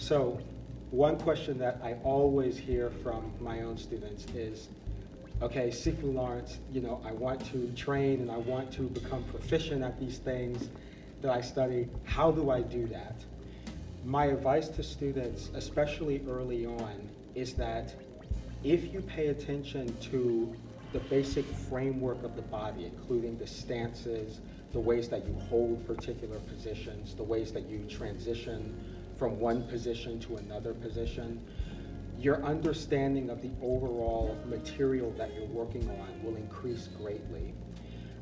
So one question that I always hear from my own students is, okay, Sifu Laurence, I want to train and I want to become proficient at these things that I study. How do I do that? My advice to students, especially early on, is that if you pay attention to the basic framework of the body, including the stances, the ways that you hold particular positions, the ways that you transition from one position to another position, your understanding of the overall material that you're working on will increase greatly.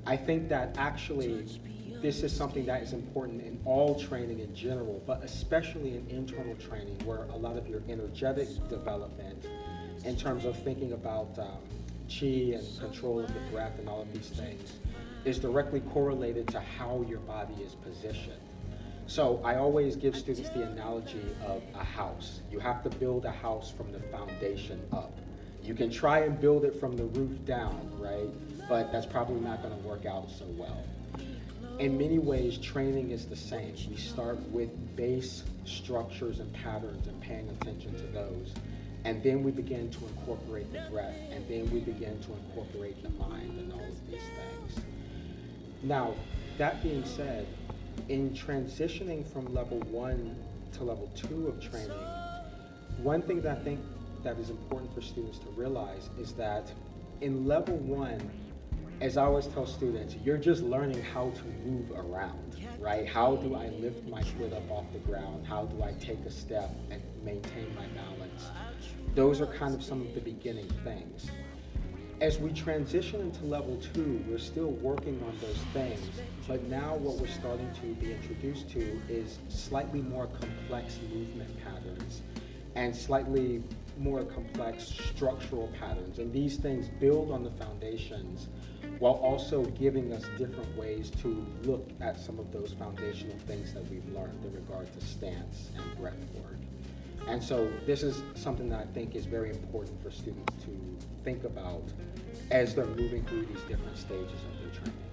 I think that actually this is something that is important in all training in general, but especially in internal training, where a lot of your energetic development in terms of thinking about chi and control of the breath and all of these things is directly correlated to how your body is positioned. So I always give students the analogy of a house. You have to build a house from the foundation up. You can try and build it from the roof down, right? But that's probably not going to work out so well. In many ways, training is the same. We start with base structures and patterns and paying attention to those. And then we begin to incorporate the breath, and then we begin to incorporate the mind and all of these things. Now, that being said, in transitioning from level 1 to level 2 of training, one thing that I think that is important for students to realize is that in level 1, as I always tell students, you're just learning how to move around, right? How do I lift my foot up off the ground? How do I take a step and maintain my balance? Those are kind of some of the beginning things. As we transition into level 2, we're still working on those things, but now what we're starting to be introduced to is slightly more complex movement patterns and slightly more complex structural patterns. And these things build on the foundations while also giving us different ways to look at some of those foundational things that we've learned in regard to stance and breath work. And so this is something that I think is very important for students to think about as they're moving through these different stages of their training.